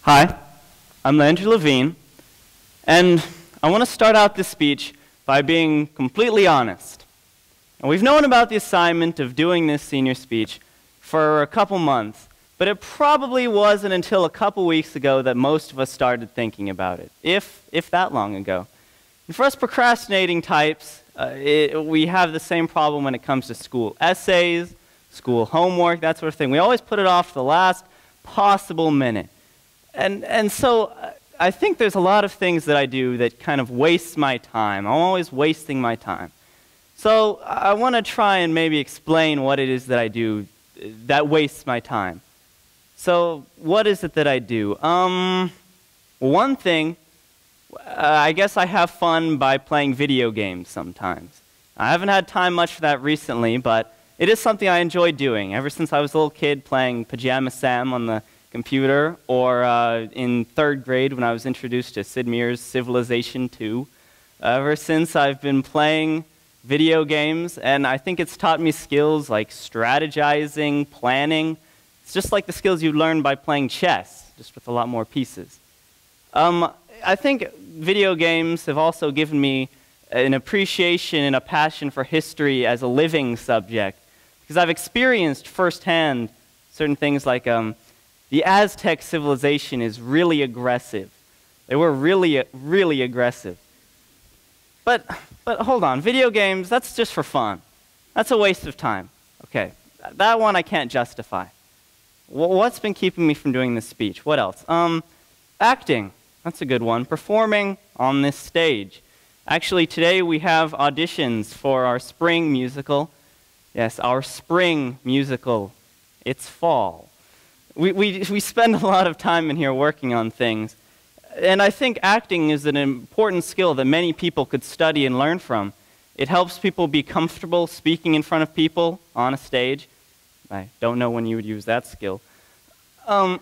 Hi, I'm Landry Levine, and I want to start out this speech by being completely honest. And we've known about the assignment of doing this senior speech for a couple months, but it probably wasn't until a couple weeks ago that most of us started thinking about it, if that long ago. And for us procrastinating types, we have the same problem when it comes to school essays, school homework, that sort of thing. We always put it off to the last possible minute. And so I think there's a lot of things that I do that kind of waste my time. I'm always wasting my time. So I want to try and maybe explain what it is that I do that wastes my time. So what is it that I do? One thing, I guess I have fun by playing video games sometimes. I haven't had time much for that recently, but it is something I enjoy doing. Ever since I was a little kid playing Pajama Sam on the computer, or in 3rd grade when I was introduced to Sid Meier's Civilization 2. Ever since I've been playing video games, and I think it's taught me skills like strategizing, planning. It's just like the skills you learn by playing chess, just with a lot more pieces. I think video games have also given me an appreciation and a passion for history as a living subject, because I've experienced firsthand certain things like the Aztec civilization is really aggressive. They were really aggressive. But hold on, video games, that's just for fun. That's a waste of time. Okay, that one I can't justify. What's been keeping me from doing this speech? What else? Acting, that's a good one. Performing on this stage. Actually, today we have auditions for our spring musical. Yes, our spring musical. It's fall. We spend a lot of time in here working on things, and I think acting is an important skill that many people could study and learn from. It helps people be comfortable speaking in front of people on a stage. I don't know when you would use that skill. I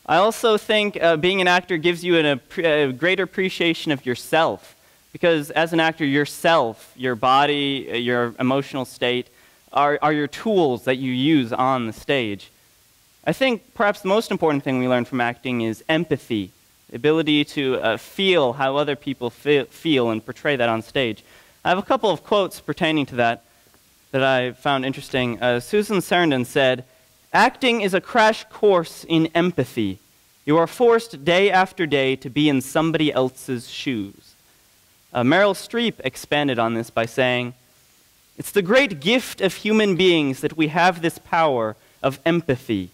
also think being an actor gives you a greater appreciation of yourself, because as an actor, yourself, your body, your emotional state, are your tools that you use on the stage. I think perhaps the most important thing we learn from acting is empathy, the ability to feel how other people feel and portray that on stage. I have a couple of quotes pertaining to that I found interesting. Susan Sarandon said, "Acting is a crash course in empathy. You are forced day after day to be in somebody else's shoes." Meryl Streep expanded on this by saying, "It's the great gift of human beings that we have this power of empathy.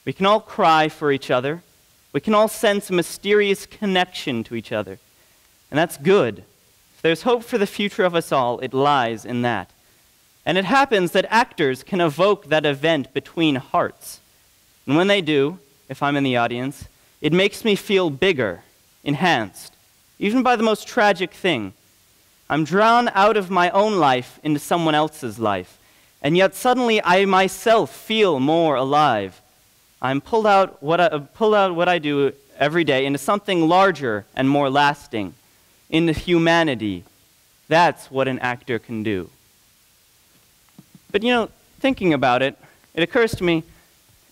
We can all cry for each other. We can all sense a mysterious connection to each other. And that's good. If there's hope for the future of us all, it lies in that. And it happens that actors can evoke that event between hearts. And when they do, if I'm in the audience, it makes me feel bigger, enhanced, even by the most tragic thing. I'm drawn out of my own life into someone else's life, and yet suddenly I myself feel more alive. I'm pulled out what I do every day into something larger and more lasting, into humanity. That's what an actor can do." But you know, thinking about it, it occurs to me,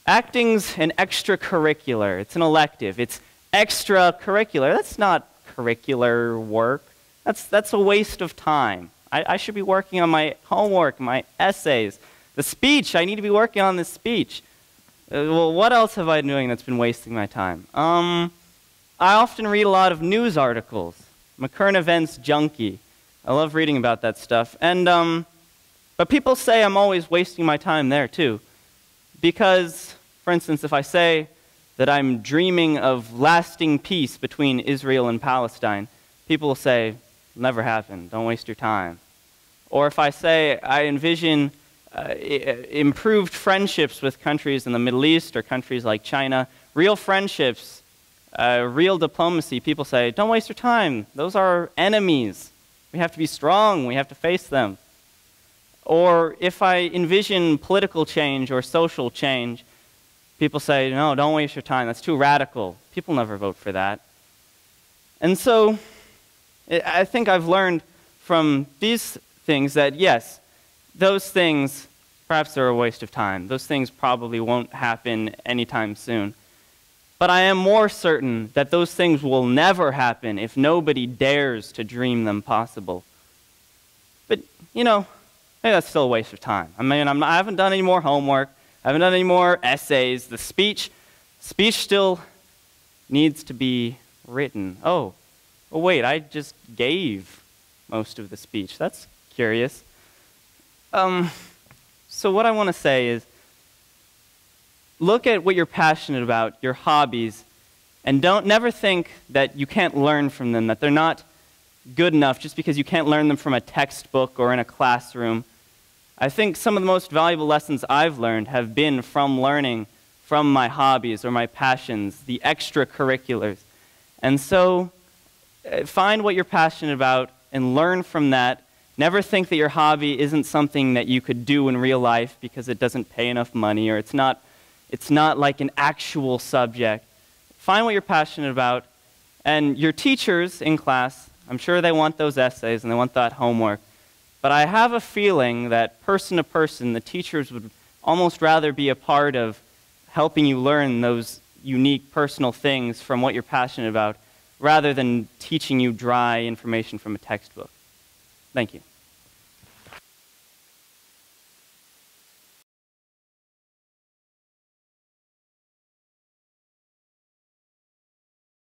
acting's an extracurricular. It's an elective. It's extracurricular. That's not curricular work. That's a waste of time. I should be working on my homework, my essays, the speech. I need to be working on this speech. Well, what else have I been doing that's been wasting my time? I often read a lot of news articles. I'm a current events junkie. I love reading about that stuff. But people say I'm always wasting my time there, too. Because, for instance, if I say that I'm dreaming of lasting peace between Israel and Palestine, people will say, "It'll never happen. Don't waste your time." Or if I say I envision improved friendships with countries in the Middle East or countries like China, real friendships, real diplomacy, people say, "Don't waste your time. Those are enemies. We have to be strong. We have to face them." Or if I envision political change or social change, people say, "No, don't waste your time. That's too radical. People never vote for that." And so I think I've learned from these things that, yes, those things perhaps are a waste of time. Those things probably won't happen anytime soon. But I am more certain that those things will never happen if nobody dares to dream them possible. But, maybe that's still a waste of time. I mean, I haven't done any more homework. I haven't done any more essays. The speech still needs to be written. Oh, wait, I just gave most of the speech. That's curious. So what I want to say is, look at what you're passionate about, your hobbies, and never think that you can't learn from them, that they're not good enough just because you can't learn them from a textbook or in a classroom. I think some of the most valuable lessons I've learned have been from learning from my hobbies or my passions, the extracurriculars. And so find what you're passionate about and learn from that. Never think that your hobby isn't something that you could do in real life because it doesn't pay enough money or it's not like an actual subject. Find what you're passionate about, and your teachers in class, I'm sure they want those essays and they want that homework, but I have a feeling that person to person, the teachers would almost rather be a part of helping you learn those unique personal things from what you're passionate about rather than teaching you dry information from a textbook. Thank you.